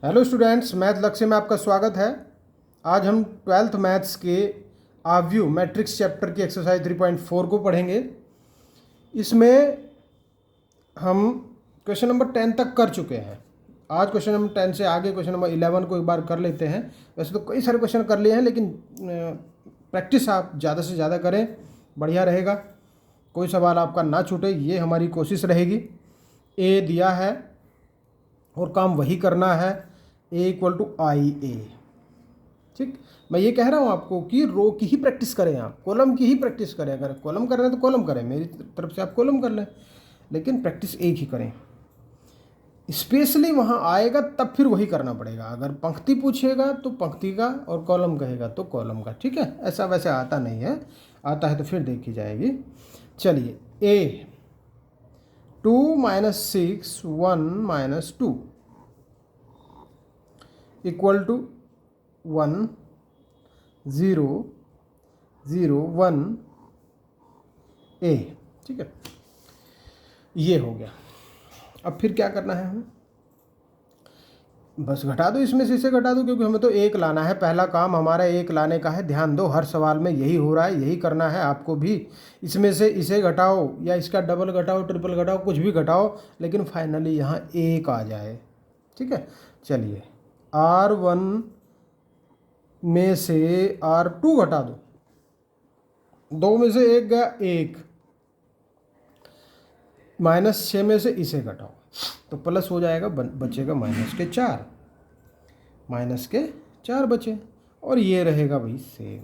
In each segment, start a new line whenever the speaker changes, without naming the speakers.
Hello students, math लक्ष्य में आपका स्वागत है। आज हम ट्वेल्थ मैथ्स के आव्यू मैट्रिक्स चैप्टर की एक्सरसाइज 3.4 को पढ़ेंगे। इसमें हम क्वेश्चन नंबर 10 तक कर चुके हैं। आज क्वेश्चन नंबर 10 से आगे क्वेश्चन नंबर 11 को एक बार कर लेते हैं। वैसे तो कई सारे क्वेश्चन कर लिए हैं, लेकिन प्रैक्टिस आप ज़्यादा से ज़्यादा करें, बढ़िया रहेगा। कोई सवाल आपका ना छूटे, ये हमारी कोशिश रहेगी। ए दिया है और काम वही करना है, ए इक्वल टू आई ए। ठीक, मैं ये कह रहा हूँ आपको कि रो की ही प्रैक्टिस करें, आप कॉलम की ही प्रैक्टिस करें। अगर कॉलम कर रहे हैं तो कॉलम करें, मेरी तरफ से आप कॉलम कर लें, लेकिन प्रैक्टिस एक ही करें। स्पेशली वहाँ आएगा तब फिर वही करना पड़ेगा। अगर पंक्ति पूछेगा तो पंक्ति का, और कॉलम कहेगा तो कॉलम का। ठीक है, ऐसा वैसे आता नहीं है, आता है तो फिर देखी जाएगी। चलिए, ए 2 - 6 1 - 2 इक्वल टू 1 0 0 1 ए। ठीक है, ये हो गया। अब फिर क्या करना है हमें? बस घटा दो, इसमें से इसे घटा दो, क्योंकि हमें तो एक लाना है। पहला काम हमारा एक लाने का है। ध्यान दो, हर सवाल में यही हो रहा है, यही करना है आपको भी। इसमें से इसे घटाओ या इसका डबल घटाओ, ट्रिपल घटाओ, कुछ भी घटाओ, लेकिन फाइनली यहाँ एक आ जाए। ठीक है, चलिए, R1 में से R2 घटा दो। दो में से एक गया, एक। -6 में से इसे घटाओ तो प्लस हो जाएगा, बचेगा -4। -4 बचे, और ये रहेगा भाई सेम।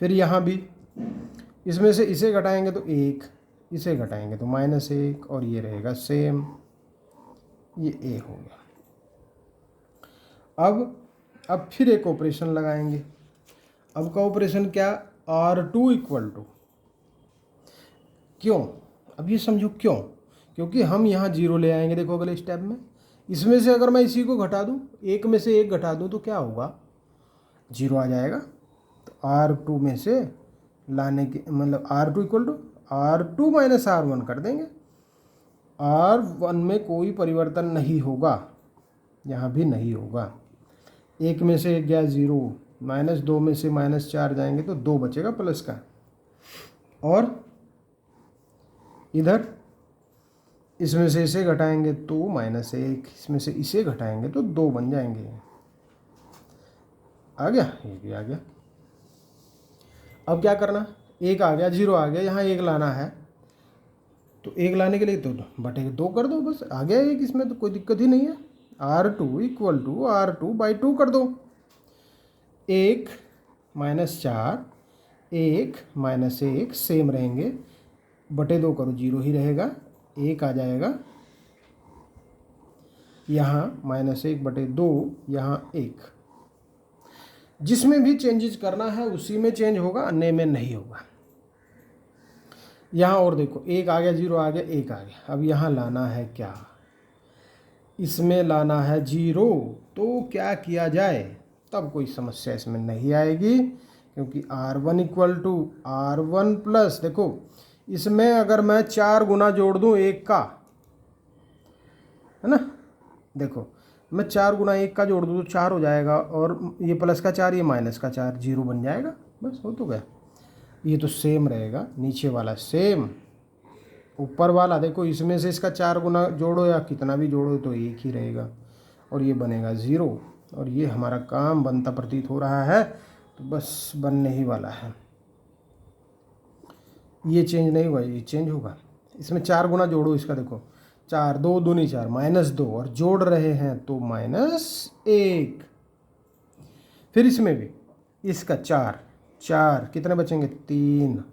फिर यहाँ भी इसमें से इसे घटाएंगे तो एक, इसे घटाएंगे तो -1, और ये रहेगा सेम। ये ए हो गया। अब फिर एक ऑपरेशन लगाएंगे। अब का ऑपरेशन क्या? R2 इक्वल टू, क्यों? अब ये समझो क्यों। क्योंकि हम यहाँ 0 ले आएंगे। देखो अगले स्टेप में, इसमें से अगर मैं इसी को घटा दूँ, एक में से एक घटा दूँ तो क्या होगा? 0 आ जाएगा। तो R2 में से लाने के मतलब R2 equal to R2 - R1 कर देंगे। R1 में कोई परिवर्तन नहीं होगा, यहाँ भी नहीं होगा। एक में से एक गया 0, -2 में से -4 जाएंगे तो 2 बचेगा प्लस का। और इधर इसमें से इसे घटाएंगे तो -1, इसमें से इसे घटाएंगे तो 2 बन जाएंगे। आ गया, ये भी आ गया। अब क्या करना? एक आ गया, 0 आ गया, यहाँ एक लाना है। तो एक लाने के लिए तो बटे 2 कर दो, बस आ गया एक। इसमें तो कोई दिक्कत ही नहीं है। R2 इक्वल टू R2/2 कर दो। 1 - 4, 1 - 1 सेम रहेंगे, बटे 2 करो, 0 ही रहेगा, 1 आ जाएगा। यहाँ -1/2, यहाँ 1। जिसमें भी चेंजेस करना है उसी में चेंज होगा, अन्य में नहीं होगा। यहाँ और देखो, 1 आ गया, 0 आ गया, 1 आ गया। अब यहाँ लाना है क्या? इसमें लाना है 0। तो क्या किया जाए? तब कोई समस्या इसमें नहीं आएगी, क्योंकि R1 equal to R1 plus, देखो इसमें अगर मैं 4 गुना जोड़ दूँ 1 का, है ना, देखो मैं 4 गुना 1 का जोड़ दूँ तो 4 हो जाएगा, और ये प्लस का 4, ये माइनस का 4, 0 बन जाएगा। बस हो तो गया। ये तो सेम रहेगा, नीचे वाला सेम, ऊपर वाला देखो इसमें से इसका 4 गुना जोड़ो या कितना भी जोड़ो तो एक ही रहेगा, और ये बनेगा 0। और ये हमारा काम बनता प्रतीत हो रहा है, तो बस बनने ही वाला है। ये चेंज नहीं हुआ, ये चेंज होगा। इसमें 4 गुना जोड़ो इसका, देखो 4, 2 दूनी 4, -2, और जोड़ रहे हैं तो -1। फिर इसमें भी इसका 4 4, कितने बचेंगे? 3।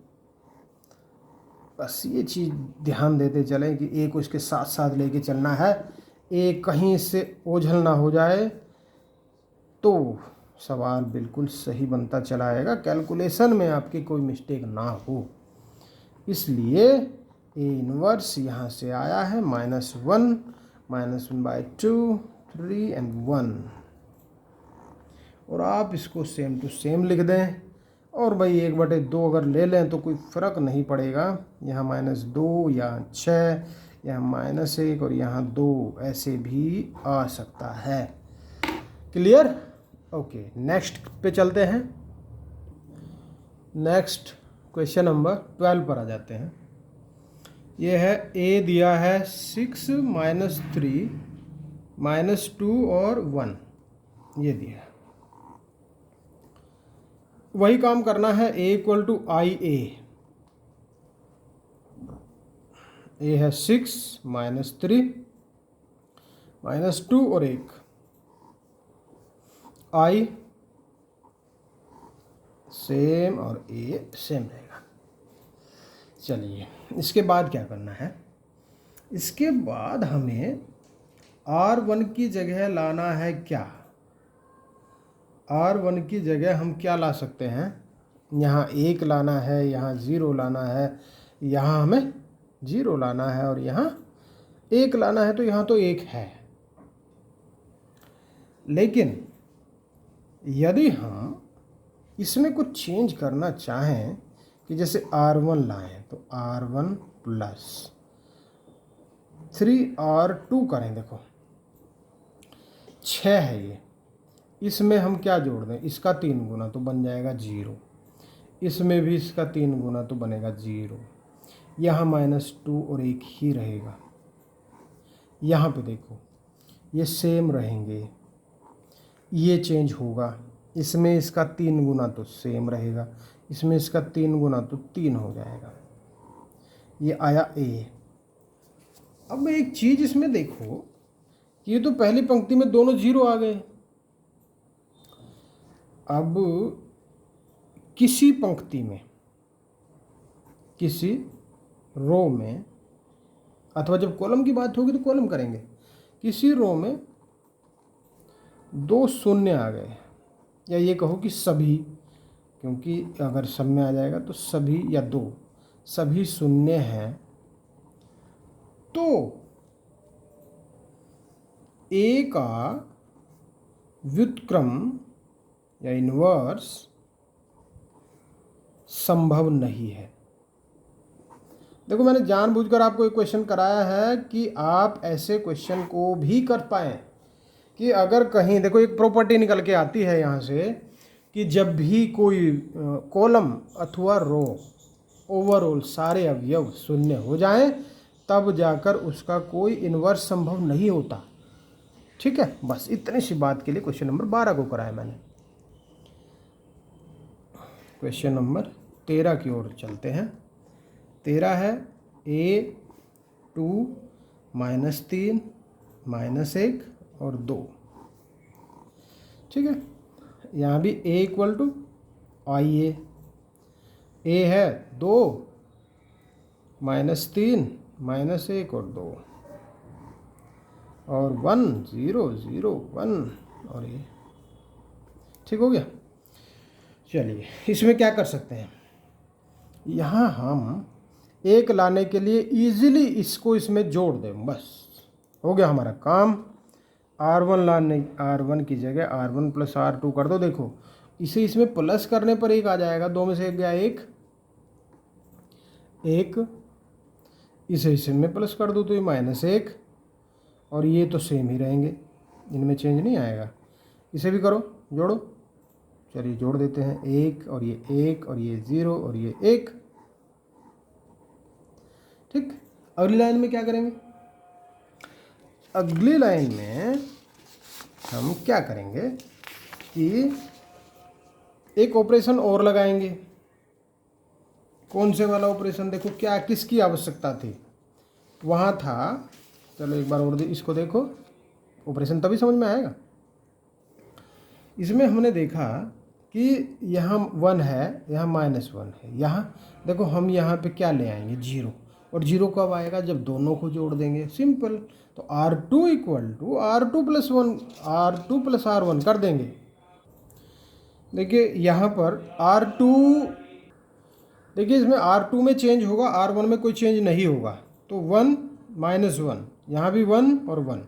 बस ये चीज़ ध्यान देते चलें कि एक उसके साथ साथ लेके चलना है, एक कहीं से ओझल ना हो जाए, तो सवाल बिल्कुल सही बनता चला आएगा, कैलकुलेशन में आपकी कोई मिस्टेक ना हो। इसलिए ए इनवर्स यहाँ से आया है -1 -1/2 3 और 1, और आप इसको सेम टू सेम लिख दें। और भाई 1/2 अगर ले लें तो कोई फ़र्क नहीं पड़ेगा, यहाँ -2 या 6 यहाँ -1 और यहाँ 2 ऐसे भी आ सकता है। क्लियर? ओके, नेक्स्ट पे चलते हैं। नेक्स्ट क्वेश्चन नंबर 12 पर आ जाते हैं। ये है a दिया है 6 -3 -2 और 1, ये दिया है। वही काम करना है। a = IA। a है 6 -3 -2 और 1। I सेम और a सेम रहेगा। चलिए, इसके बाद क्या करना है? इसके बाद हमें R1 की जगह लाना है क्या? R1 की जगह हम क्या ला सकते हैं? यहाँ 1 लाना है, यहाँ 0 लाना है, यहाँ हमें 0 लाना है और यहाँ 1 लाना है। तो यहाँ तो 1 है, लेकिन यदि हम इसमें कुछ चेंज करना चाहें कि जैसे R1 लाएं, तो R1 + 3R2 करें। देखो 6 है ये, इसमें हम क्या जोड़ दें? इसका 3 गुना तो बन जाएगा 0, इसमें भी इसका 3 गुना तो बनेगा 0, यहाँ -2 और 1 ही रहेगा। यहाँ पे देखो ये सेम रहेंगे, ये चेंज होगा। इसमें इसका 3 गुना तो सेम रहेगा, इसमें इसका 3 गुना तो 3 हो जाएगा। ये आया A। अब एक चीज़ इसमें देखो कि ये तो पहली पंक्ति में दोनों 0 आ गए। अब किसी पंक्ति में, किसी रो में, अथवा जब कॉलम की बात होगी तो कॉलम करेंगे, किसी रो में 2 शून्य आ गए, या ये कहो कि सभी, क्योंकि अगर सब में आ जाएगा तो सभी या 2 सभी शून्य हैं, तो A का व्युत्क्रम या इन्वर्स संभव नहीं है। देखो, मैंने जानबूझकर आपको एक क्वेश्चन कराया है कि आप ऐसे क्वेश्चन को भी कर पाएँ कि अगर कहीं देखो एक प्रॉपर्टी निकल के आती है यहाँ से कि जब भी कोई कॉलम अथवा रो ओवरऑल सारे अवयव शून्य हो जाएं, तब जाकर उसका कोई इन्वर्स संभव नहीं होता। ठीक है, बस इतनी सी बात के लिए क्वेश्चन नंबर 12 को कराया मैंने। क्वेश्चन नंबर 13 की ओर चलते हैं। 13 है A2 -3 -1 और 2। ठीक है, यहाँ भी A = IA। A है 2 -3 -1 और 2, और 1 0 0 1 और ये। ठीक हो गया। चलिए, इसमें क्या कर सकते हैं? यहाँ हम 1 लाने के लिए इजीली इसको इसमें जोड़ दें, बस हो गया हमारा काम। R1 लाने, R1 की जगह R1 + R2 कर दो। देखो, इसे इसमें प्लस करने पर 1 आ जाएगा, 2 में से 1 गया 1, इसे इसमें प्लस कर दो तो ये -1, और ये तो सेम ही रहेंगे, इनमें चेंज नहीं आएगा। इसे भी करो, जोड़ो। चलिए जोड़ देते हैं, 1 और ये 1 और ये 0 और ये 1। ठीक, अगली लाइन में क्या करेंगे? अगली लाइन में हम क्या करेंगे कि एक ऑपरेशन और लगाएंगे। कौन से वाला ऑपरेशन? देखो क्या किसकी आवश्यकता थी, वहाँ था। चलो एक बार और इसको देखो, ऑपरेशन तभी समझ में आएगा। इसमें हमने देखा कि यहाँ 1 है, यहाँ -1 है। यहाँ देखो, हम यहाँ पे क्या ले आएंगे? 0। और 0 कब आएगा? जब दोनों को जोड़ देंगे, सिंपल। तो R2 = R2 + 1, R2 + R1 कर देंगे। देखिए यहाँ पर R2, देखिए इसमें R2 में चेंज होगा, R1 में कोई चेंज नहीं होगा। तो 1 -1, यहाँ भी 1 और 1।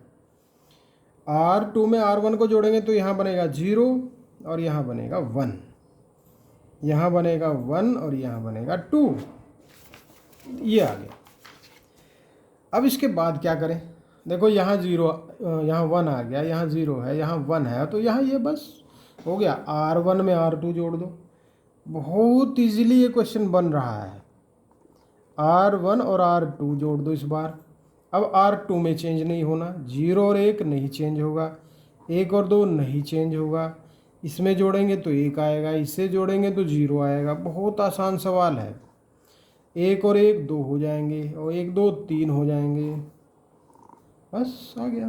R2 में R1 को जोड़ेंगे तो यहाँ बनेगा 0 और यहाँ बनेगा 1, यहाँ बनेगा 1 और यहाँ बनेगा 2। ये आ गया। अब इसके बाद क्या करें, देखो यहाँ ज़ीरो, यहाँ वन आ गया, यहाँ ज़ीरो है, यहाँ वन है, तो यहाँ ये बस हो गया, R1 में R2 जोड़ दो। बहुत इजीली ये क्वेश्चन बन रहा है। R1 और R2 जोड़ दो इस बार। अब R2 में चेंज नहीं होना, 0 और 1 नहीं चेंज होगा, 1 और 2 नहीं चेंज होगा। इसमें जोड़ेंगे तो 1 आएगा, इससे जोड़ेंगे तो 0 आएगा। बहुत आसान सवाल है। 1 और 1 2 हो जाएंगे, और 1 2 3 हो जाएंगे, बस आ गया।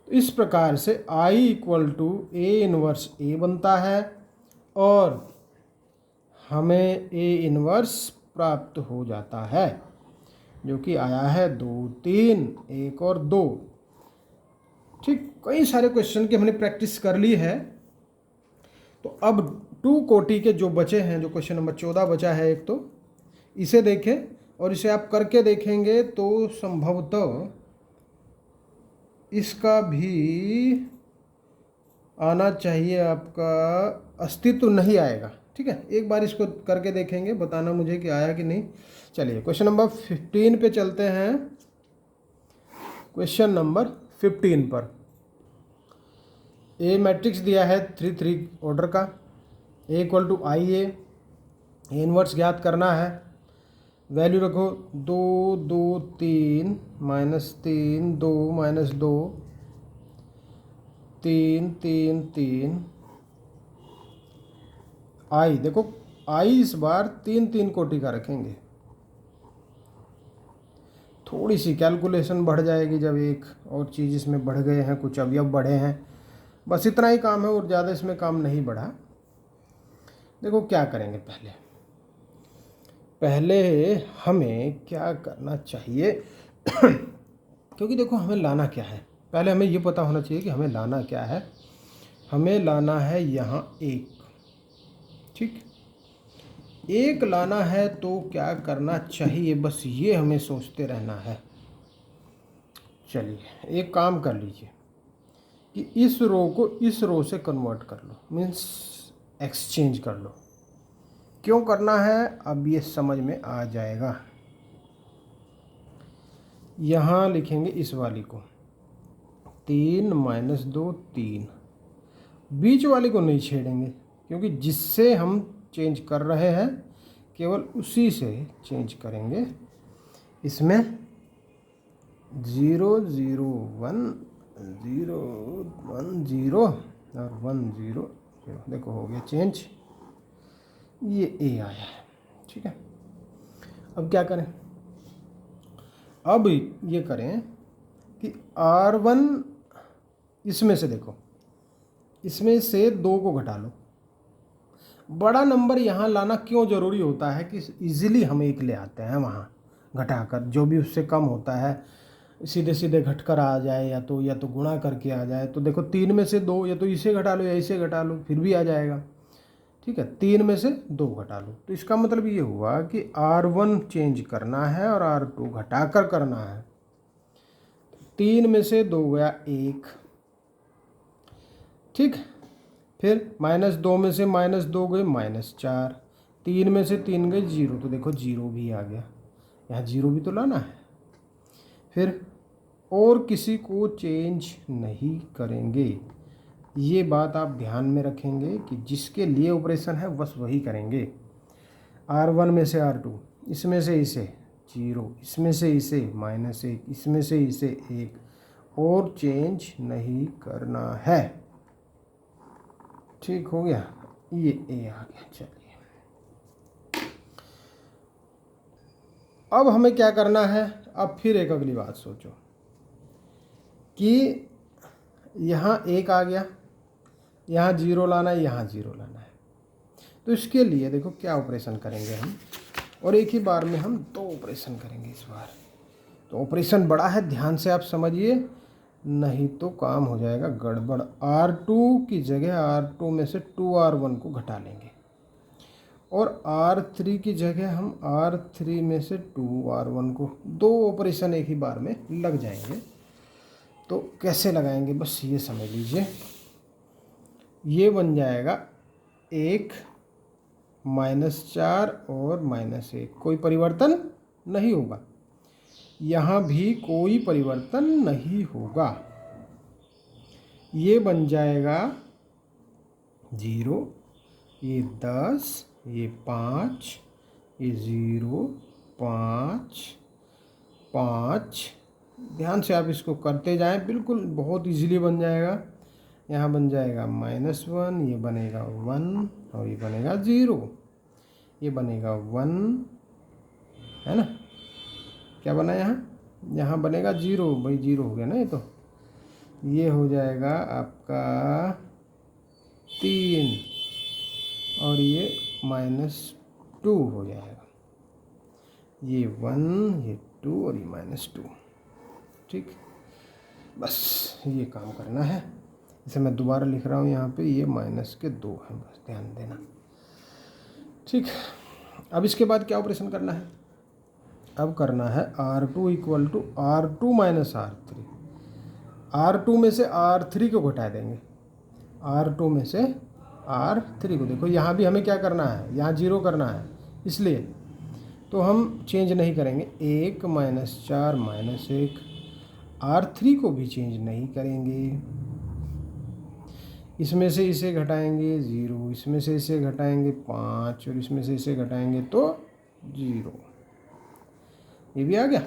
तो इस प्रकार से I equal to A inverse A बनता है, और हमें A इनवर्स प्राप्त हो जाता है, जो कि आया है 2 3 1 और 2। ठीक, कई सारे क्वेश्चन की हमने प्रैक्टिस कर ली है। तो अब 2 कोटि के जो बचे हैं, जो क्वेश्चन नंबर 14 बचा है एक, तो इसे देखें, और इसे आप करके देखेंगे तो संभवतः इसका भी आना चाहिए, आपका अस्तित्व नहीं आएगा। ठीक है, एक बार इसको करके देखेंगे, बताना मुझे कि आया कि नहीं। चलिए क्वेश्चन नंबर 15 पे चलते हैं। क्वेश्चन नंबर 15 पर ए मैट्रिक्स दिया है 3 3 ऑर्डर का, A equal to I A inverse ज्ञात करना है। वैल्यू रखो 2 2 3 -3 2 -2 3 3 3 आई, देखो आई इस बार 3 3 कोटि का रखेंगे। थोड़ी सी कैलकुलेशन बढ़ जाएगी जब एक और चीज़ इसमें बढ़ गए हैं, कुछ अवयव बढ़े हैं, बस इतना ही काम है, और ज़्यादा इसमें काम नहीं बढ़ा। देखो क्या करेंगे, पहले हमें क्या करना चाहिए क्योंकि देखो हमें लाना क्या है, पहले हमें ये पता होना चाहिए कि हमें लाना क्या है। हमें लाना है यहाँ 1, ठीक, 1 लाना है, तो क्या करना चाहिए, बस ये हमें सोचते रहना है। चलिए एक काम कर लीजिए कि इस रो को इस रो से कन्वर्ट कर लो, मीन्स एक्सचेंज कर लो। क्यों करना है अब ये समझ में आ जाएगा। यहाँ लिखेंगे इस वाली को 3 -2 3, बीच वाली को नहीं छेड़ेंगे, क्योंकि जिससे हम चेंज कर रहे हैं केवल उसी से चेंज करेंगे। इसमें 0 0 1 0 1 0 और 1 0 0, देखो हो गया चेंज, ये ए आया है। ठीक है, अब क्या करें, अब ये करें कि R1 इसमें से, देखो इसमें से 2 को घटा लो। बड़ा नंबर यहाँ लाना क्यों ज़रूरी होता है कि इजीली हम 1 ले आते हैं, वहाँ घटाकर जो भी उससे कम होता है सीधे सीधे घटकर आ जाए, या तो गुणा करके आ जाए। तो देखो 3 में से 2, या तो इसे घटा लो या इसे घटा लो, फिर भी आ जाएगा। ठीक है, 3 में से 2 घटा लो, तो इसका मतलब ये हुआ कि R1 चेंज करना है और R2 घटाकर करना है। 3 में से 2 गया 1, ठीक, फिर -2 में से -2 गए -4, 3 में से 3 गए 0, तो देखो 0 भी आ गया, यहाँ 0 भी तो लाना है। फिर और किसी को चेंज नहीं करेंगे, ये बात आप ध्यान में रखेंगे कि जिसके लिए ऑपरेशन है बस वही करेंगे। R1 में से R2, इसमें से इसे 0, इसमें से इसे -1, इसमें से इसे 1, और चेंज नहीं करना है। ठीक हो गया, ये ए आ गया। चलिए अब हमें क्या करना है, अब फिर एक अगली बात सोचो कि यहाँ 1 आ गया, यहाँ 0 लाना है, यहाँ 0 लाना है। तो इसके लिए देखो क्या ऑपरेशन करेंगे हम, और एक ही बार में हम 2 ऑपरेशन करेंगे इस बार। तो ऑपरेशन बड़ा है, ध्यान से आप समझिए, नहीं तो काम हो जाएगा गड़बड़। R2 की जगह R2 में से 2R1 को घटा लेंगे, और R3 की जगह हम R3 में से 2R1 को, 2 ऑपरेशन एक ही बार में लग जाएंगे। तो कैसे लगाएंगे बस ये समझ लीजिए, ये बन जाएगा 1 -4 और -1, कोई परिवर्तन नहीं होगा। यहाँ भी कोई परिवर्तन नहीं होगा। ये बन जाएगा 0, ये 10, ये 5, ये 0, 5, 5। ध्यान से आप इसको करते जाएं, बिल्कुल बहुत इजीली बन जाएगा। यहाँ बन जाएगा -1, ये बनेगा 1 और ये बनेगा 0, ये बनेगा 1, है ना। क्या बना यहाँ बनेगा 0, भाई 0 हो गया ना। ये हो जाएगा आपका 3 और ये -2 हो जाएगा। ये 1, ये 2 और ये -2। ठीक, बस ये काम करना है। इसे मैं दोबारा लिख रहा हूँ यहाँ पे, ये -2 है, बस ध्यान देना। ठीक, अब इसके बाद क्या ऑपरेशन करना है? अब करना है R2 = R2 - R3। R2 में से R3 को घटा देंगे। R2 में से R3 को, देखो यहाँ भी हमें क्या करना है, यहाँ 0 करना है, इसलिए तो हम चेंज नहीं करेंगे। 1 - 4 - 1, R3 को भी चेंज नहीं करेंगे। इसमें से इसे घटाएंगे 0, इसमें से इसे घटाएंगे 5 और इसमें से इसे घटाएंगे तो 0। ये भी आ गया।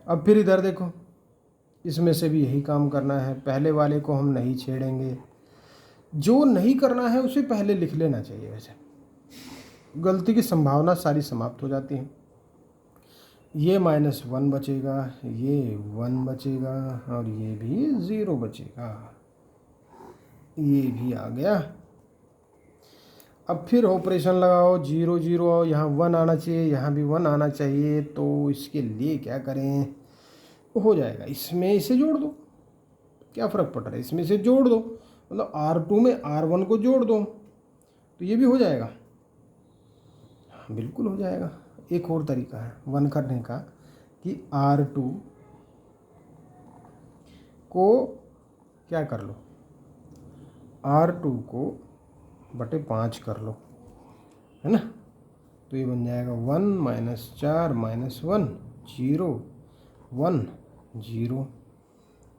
अब फिर इधर देखो, इसमें से भी यही काम करना है। पहले वाले को हम नहीं छेड़ेंगे, जो नहीं करना है उसे पहले लिख लेना चाहिए। वैसे गलती की संभावना सारी समाप्त हो जाती है। ये -1 बचेगा, ये 1 बचेगा और ये भी 0 बचेगा। ये भी आ गया। अब फिर ऑपरेशन लगाओ, 0 0, यहाँ 1 आना चाहिए, यहाँ भी 1 आना चाहिए। तो इसके लिए क्या करें, हो जाएगा इसमें इसे जोड़ दो, क्या फ़र्क पड़ रहा है, इसमें इसे जोड़ दो, मतलब R2 में R1 को जोड़ दो तो ये भी हो जाएगा। हाँ बिल्कुल हो जाएगा। एक और तरीका है 1 करने का कि R2 को क्या कर लो, R2 को बटे 5 कर लो, है ना। तो ये बन जाएगा 1 - 4 - 1 0 1 0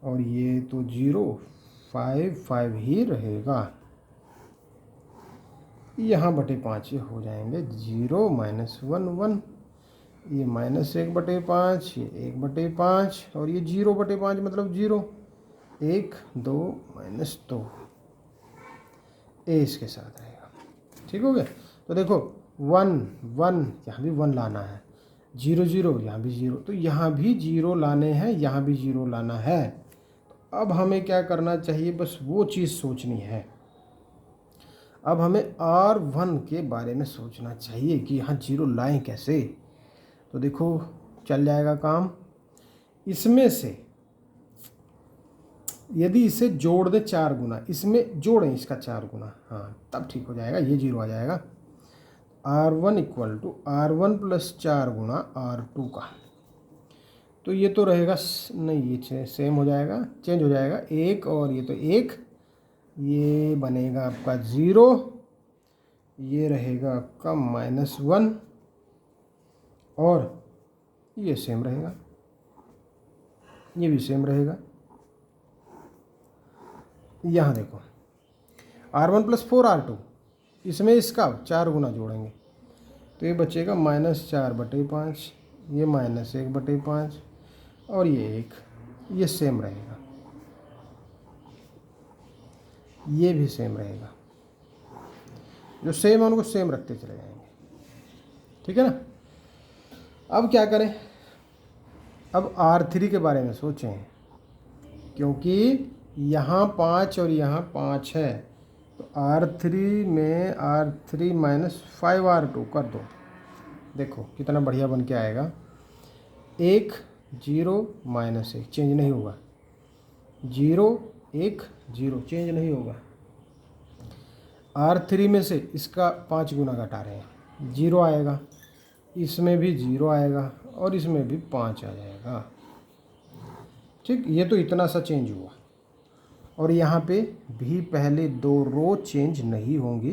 और ये तो 0 5 5 ही रहेगा। यहाँ बटे 5 ये हो जाएंगे 0 - 1 1, ये -1/5, ये 1/5 और ये 0/5 मतलब 0 1 2 -2, ए इसके साथ रहेगा। ठीक हो गया। तो देखो 1 1, यहाँ भी 1 लाना है, 0 0, यहाँ भी 0, तो यहाँ भी 0 लाने हैं, यहाँ भी 0 लाना है। तो अब हमें क्या करना चाहिए, बस वो चीज़ सोचनी है। अब हमें R1 के बारे में सोचना चाहिए कि यहाँ 0 लाएं कैसे। तो देखो चल जाएगा काम। इसमें से यदि इसे जोड़ दे 4 गुना, इसमें जोड़ें इसका 4 गुना, हाँ तब ठीक हो जाएगा, ये 0 आ जाएगा। R1 = R1 + 4 गुना R2 का। तो ये तो रहेगा नहीं, ये सेम हो जाएगा, चेंज हो जाएगा 1 और ये तो 1, ये बनेगा आपका 0, ये रहेगा आपका -1 और ये सेम रहेगा, ये भी सेम रहेगा। यहाँ देखो R1 + 4 R2, इसमें इसका 4 गुना जोड़ेंगे तो ये बचेगा -4/5, ये -1/5 और ये 1, ये सेम रहेगा, ये भी सेम रहेगा। जो सेम है उनको सेम रखते चले जाएंगे। ठीक है ना। अब क्या करें, अब R3 के बारे में सोचें, क्योंकि यहाँ 5 और यहाँ 5 है, तो R3 में R3 - 5 R2 कर दो। देखो कितना बढ़िया बन के आएगा। 1 0 -1 चेंज नहीं होगा, 0 1 0 चेंज नहीं होगा। R3 में से इसका 5 गुना घटा रहे हैं, 0 आएगा, इसमें भी 0 आएगा और इसमें भी 5 आ जाएगा। ठीक, ये तो इतना सा चेंज हुआ। और यहाँ पे भी पहले 2 रो चेंज नहीं होंगी,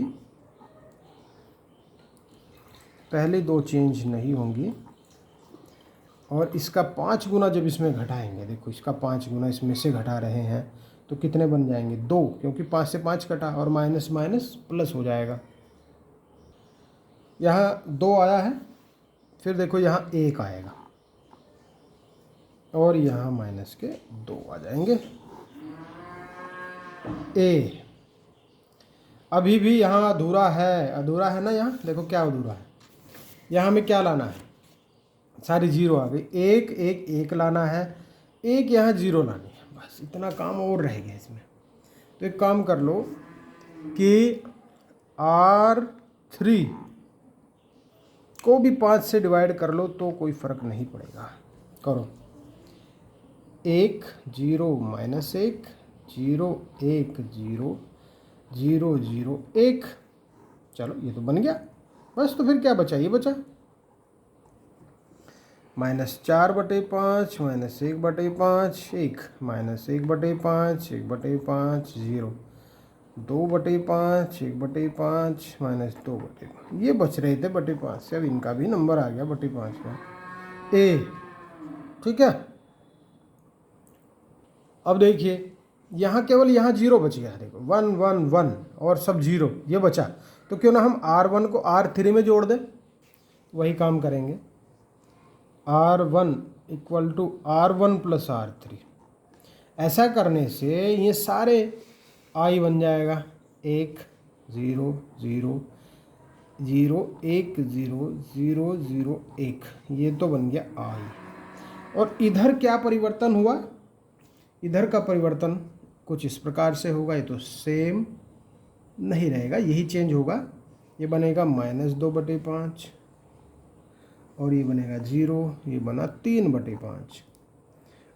पहले 2 चेंज नहीं होंगी, और इसका 5 गुना जब इसमें घटाएंगे, देखो इसका 5 गुना इसमें से घटा रहे हैं तो कितने बन जाएंगे 2, क्योंकि 5 से 5 कटा और माइनस माइनस प्लस हो जाएगा। यहाँ 2 आया है, फिर देखो यहाँ 1 आएगा और यहाँ माइनस के 2 आ जाएंगे। ए अभी भी यहाँ अधूरा है ना, यहाँ देखो क्या अधूरा है, यहाँ हमें क्या लाना है, सारी जीरो आ गई, एक एक एक लाना है, एक यहाँ जीरो लानी है, बस इतना काम और रह गया इसमें। तो एक काम कर लो कि R3 को भी 5 से डिवाइड कर लो तो कोई फ़र्क नहीं पड़ेगा। करो 1 0 माइनस 1 0 1 0 0 0 1, चलो ये तो बन गया। बस तो फिर क्या बचा, ये बचा -4/5 -1/5 1 -1/5 1/5 0 2/5 1/5 -2/5, ये बच रहे थे बटे 5 से, अब इनका भी नंबर आ गया बटे 5 का ए। ठीक है, अब देखिए यहाँ केवल यहाँ जीरो बच गया, देखो 1 1 1 और सब जीरो ये बचा, तो क्यों ना हम R1 को R3 में जोड़ दें, वही काम करेंगे। R1 = R1 + R3, ऐसा करने से ये सारे I बन जाएगा 1 0 0 0 1 0 0 0 1, ये तो बन गया I। और इधर क्या परिवर्तन हुआ, इधर का परिवर्तन कुछ इस प्रकार से होगा, ये तो सेम नहीं रहेगा, यही चेंज होगा, ये बनेगा -2/5 और ये बनेगा 0, ये बना 3/5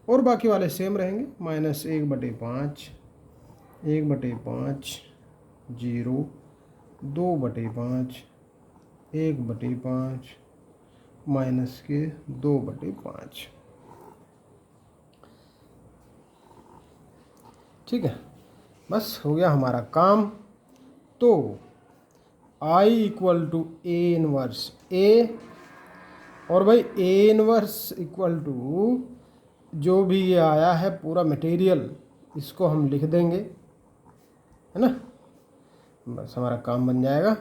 और बाकी वाले सेम रहेंगे, -1/5 1/5 0 2/5 1/5 -2/5। ठीक है, बस हो गया हमारा काम। तो I = A 1 A, और भाई A 1 = जो भी ये आया है पूरा मटेरियल, इसको हम लिख देंगे, है ना, बस हमारा काम बन जाएगा।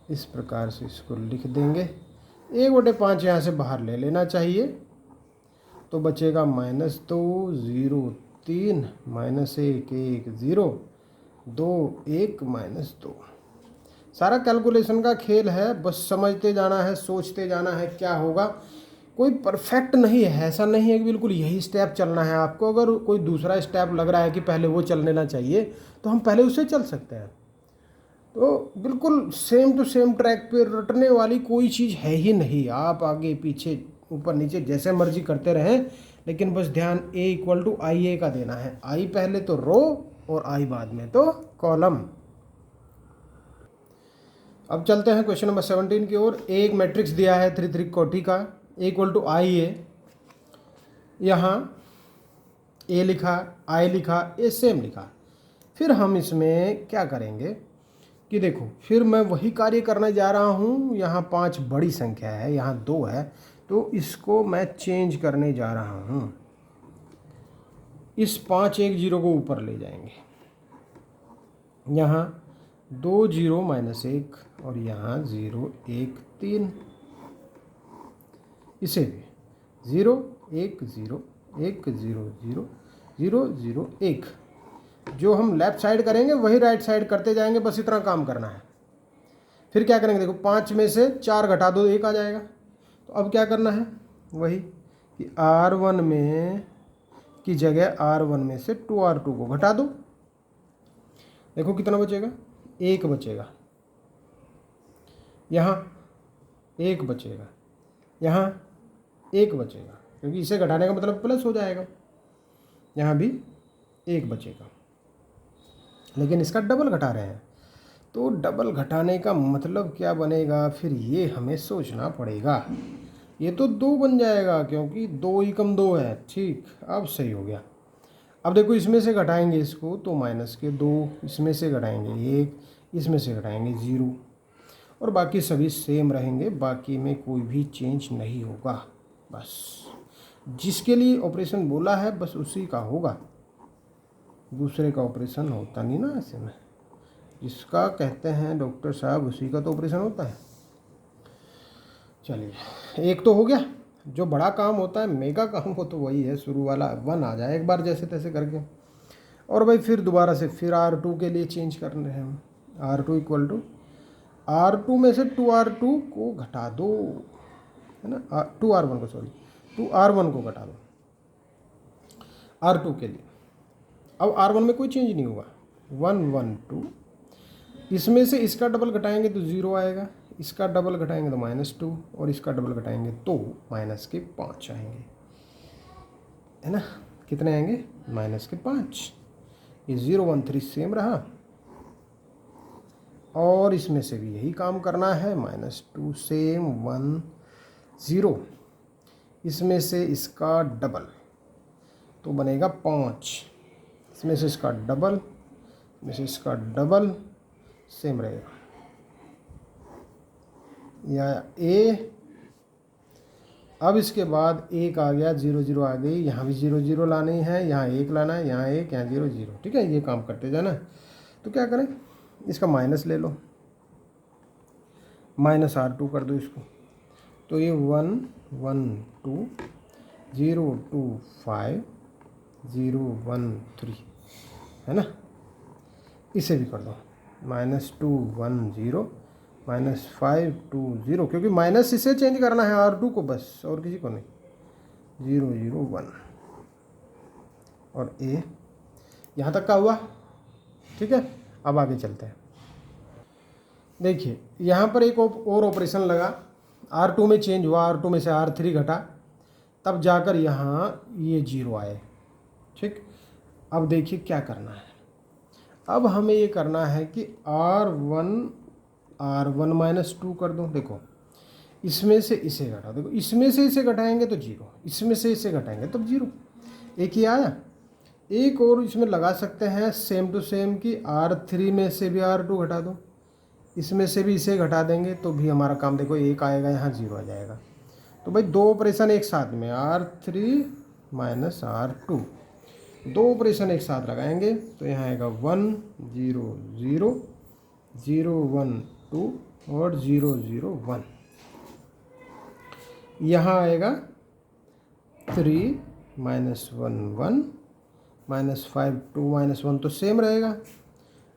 इस प्रकार से इसको लिख देंगे, 1/5 यहाँ से बाहर ले लेना चाहिए, तो बचेगा -2 0 3 -1 1 0 2 1 -2। सारा कैलकुलेशन का खेल है, बस समझते जाना है, सोचते जाना है क्या होगा, कोई परफेक्ट नहीं है, ऐसा नहीं है कि बिल्कुल यही स्टेप चलना है आपको। अगर कोई दूसरा स्टेप लग रहा है कि पहले वो चल लेना चाहिए तो हम पहले उससे चल सकते हैं। तो बिल्कुल सेम टू सेम ट्रैक पे रटने वाली कोई चीज़ है ही नहीं, आप आगे पीछे ऊपर नीचे जैसे मर्जी करते रहें, लेकिन बस ध्यान A = IA का देना है, I पहले तो रो और I बाद में तो कॉलम। अब चलते हैं क्वेश्चन नंबर 17 की ओर। एक मैट्रिक्स दिया है 3 3 कोटि का, A = IA, यहाँ A लिखा, I लिखा, A सेम लिखा। फिर हम इसमें क्या करेंगे कि देखो, फिर मैं वही कार्य करने जा रहा हूँ, यहाँ 5 बड़ी संख्या है, यहाँ 2 है, तो इसको मैं चेंज करने जा रहा हूँ, इस 5 1 0 को ऊपर ले जाएंगे, यहाँ 2 0 -1 और यहाँ 0 1 3, इसे भी 0 1 0 1 0 0 0 0 1, जो हम लेफ्ट साइड करेंगे वही राइट साइड करते जाएंगे, बस इतना काम करना है। फिर क्या करेंगे, देखो 5 में से 4 घटा दो 1 आ जाएगा। तो अब क्या करना है, वही कि R1 में की जगह R1 में से 2R2 को घटा दो, देखो कितना बचेगा, 1 बचेगा, यहाँ 1 बचेगा, यहाँ 1 बचेगा, क्योंकि इसे घटाने का मतलब प्लस हो जाएगा, यहाँ भी 1 बचेगा, लेकिन इसका डबल घटा रहे हैं, तो डबल घटाने का मतलब क्या बनेगा, फिर ये हमें सोचना पड़ेगा। ये तो 2 बन जाएगा, क्योंकि 2 ही कम 2 है। ठीक, अब सही हो गया। अब देखो इसमें से घटाएंगे इसको तो -2, इसमें से घटाएंगे 1, इसमें से घटाएंगे 0, और बाकी सभी सेम रहेंगे, बाकी में कोई भी चेंज नहीं होगा। बस जिसके लिए ऑपरेशन बोला है बस उसी का होगा, दूसरे का ऑपरेशन होता नहीं ना ऐसे में। जिसका कहते हैं डॉक्टर साहब उसी का तो ऑपरेशन होता है। चलिए एक तो हो गया। जो बड़ा काम होता है, मेगा काम, हो तो वही है, शुरू वाला 1 आ जाए एक बार जैसे तैसे करके, और भाई फिर दोबारा से फिर R2 के लिए चेंज कर रहे हैं हम। R2 इक्वल टू R2 में से 2R2 को घटा दो, है ना, 2R1 को, सॉरी 2R1 को घटा दो R2 के लिए। अब R1 में कोई चेंज नहीं होगा, 1 1 2, इसमें से इसका डबल घटाएंगे तो 0 आएगा, इसका डबल घटाएंगे तो -2, और इसका डबल घटाएंगे तो -5 आएंगे, है ना। कितने आएंगे? -5। ये 0 1 3 सेम रहा, और इसमें से भी यही काम करना है, -2 सेम, 1 0, इसमें से इसका डबल तो बनेगा 5, इसमें से इसका डबल, इसमें से इसका डबल सेम रहेगा, या ए। अब इसके बाद 1 आ गया, 0 0 आ गई, यहाँ भी 0 0 लानी है, यहाँ 1 लाना है, यहाँ 1, यहाँ 0 0, ठीक है। ये काम करते जाना। तो क्या करें, इसका माइनस ले लो, -R2 कर दो इसको, तो ये 1 1 2 0 2 5 0 1 3, है ना। इसे भी कर दो, -2 1 0 -5 2 0, क्योंकि माइनस इसे चेंज करना है R2 को बस, और किसी को नहीं। 0 0 1, और ए यहाँ तक का हुआ, ठीक है। अब आगे चलते हैं। देखिए यहाँ पर एक और ऑपरेशन लगा, R2 में चेंज हुआ, R2 में से R3 घटा, तब जाकर यहाँ ये 0 आए, ठीक। अब देखिए क्या करना है, अब हमें ये करना है कि R1 -2 कर दो। देखो इसमें से इसे घटा, देखो इसमें से इसे घटाएंगे तो 0, इसमें से इसे घटाएंगे तब 0, एक ही आया। एक और इसमें लगा सकते हैं सेम टू सेम कि R3 में से भी R2 घटा दो, इसमें से भी इसे घटा देंगे तो भी हमारा काम, देखो 1 आएगा, यहाँ 0 आ जाएगा। तो भाई दो ऑपरेशन एक साथ में, R3 -R2, दो ऑपरेशन एक साथ लगाएंगे तो यहाँ आएगा 1 0 0 0 1 2 और 0 0 1। यहाँ आएगा 3 -1 1 -5 2 -1 तो सेम रहेगा,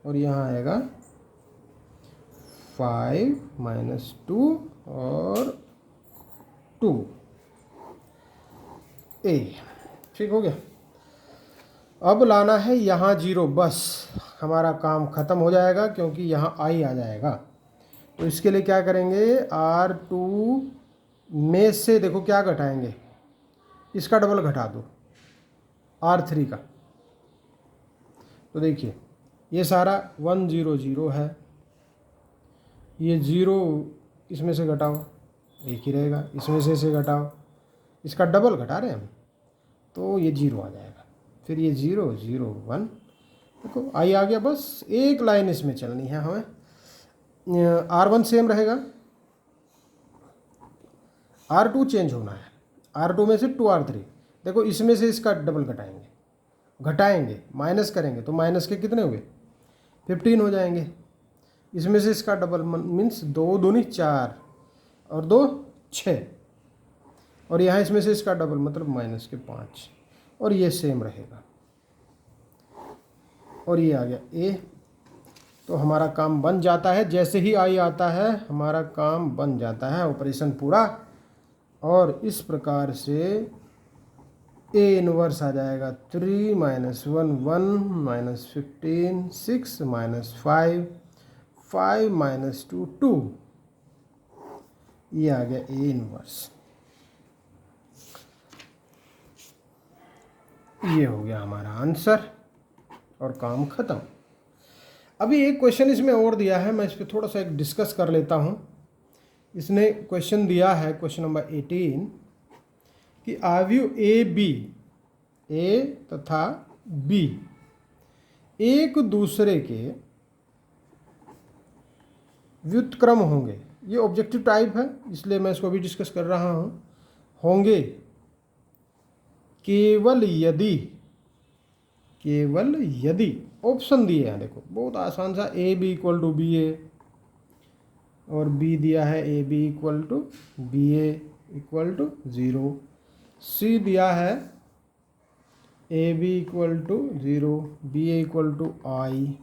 और यहाँ आएगा 5 -2 और 2 ए, ठीक हो गया। अब लाना है यहाँ 0, बस हमारा काम ख़त्म हो जाएगा, क्योंकि यहाँ आई आ जाएगा। तो इसके लिए क्या करेंगे, R2 में से देखो क्या घटाएंगे, इसका डबल घटा दो, R3 का। तो देखिए ये सारा 1 0 0 है, ये 0 इसमें से घटाओ, एक ही रहेगा, इसमें से इसे घटाओ, इसका डबल घटा रहे हैं हम, तो ये 0 आ जाएगा। फिर ये 0 0 1, देखो आई आ गया। बस एक लाइन इसमें चलनी है हमें, R1 सेम रहेगा, R2 चेंज होना है, R2 में से 2R3, देखो इसमें से इसका डबल घटाएंगे, माइनस करेंगे तो माइनस के कितने हुए, 15 हो जाएंगे। इसमें से इसका डबल मीन्स 2 दूनी 4 और 2 6, और यहाँ इसमें से इसका डबल मतलब -5, और ये सेम रहेगा, और ये आ गया ए। तो हमारा काम बन जाता है, जैसे ही आई आता है हमारा काम बन जाता है, ऑपरेशन पूरा। और इस प्रकार से ए इनवर्स आ जाएगा 3 -1 1 -15 6 -5 5 -2 2, ये आ गया ए इनवर्स। ये हो गया हमारा आंसर, और काम ख़त्म। अभी एक क्वेश्चन इसमें और दिया है, मैं इस पर थोड़ा सा एक डिस्कस कर लेता हूँ। इसने क्वेश्चन दिया है, क्वेश्चन नंबर 18, कि आव्यूह ए तथा बी एक दूसरे के व्युत्क्रम होंगे। ये ऑब्जेक्टिव टाइप है इसलिए मैं इसको भी डिस्कस कर रहा हूँ। होंगे केवल यदि ऑप्शन दिए हैं, देखो बहुत आसान सा, A B equal to B A, और बी दिया है A B equal to B A equal to 0, C दिया है A B equal to 0 B A equal to I,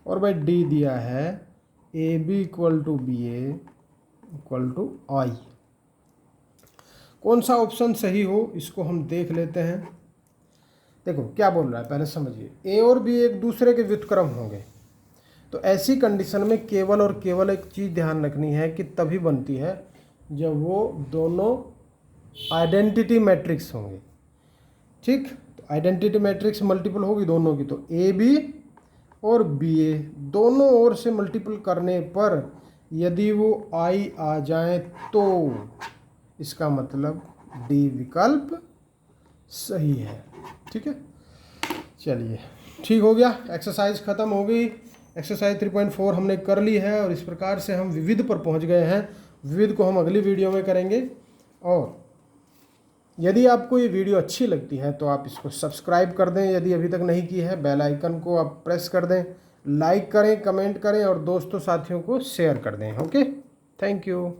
और भाई डी दिया है A B equal to B A equal to I. कौन सा ऑप्शन सही हो इसको हम देख लेते हैं। देखो क्या बोल रहा है पहले समझिए, ए और बी एक दूसरे के व्युत्क्रम होंगे, तो ऐसी कंडीशन में केवल और केवल एक चीज़ ध्यान रखनी है कि तभी बनती है जब वो दोनों आइडेंटिटी मैट्रिक्स होंगे। ठीक, तो आइडेंटिटी मैट्रिक्स मल्टीपल होगी दोनों की, तो ए बी और बी ए दोनों ओर से मल्टीपल करने पर यदि वो आई आ जाए तो इसका मतलब डी विकल्प सही है। ठीक है, चलिए ठीक हो गया, एक्सरसाइज ख़त्म हो गई। एक्सरसाइज 3.4 हमने कर ली है और इस प्रकार से हम विविध पर पहुंच गए हैं। विविध को हम अगली वीडियो में करेंगे, और यदि आपको ये वीडियो अच्छी लगती है तो आप इसको सब्सक्राइब कर दें यदि अभी तक नहीं की है, बेल आइकन को आप प्रेस कर दें, लाइक करें, कमेंट करें और दोस्तों साथियों को शेयर कर दें। Okay, thank you.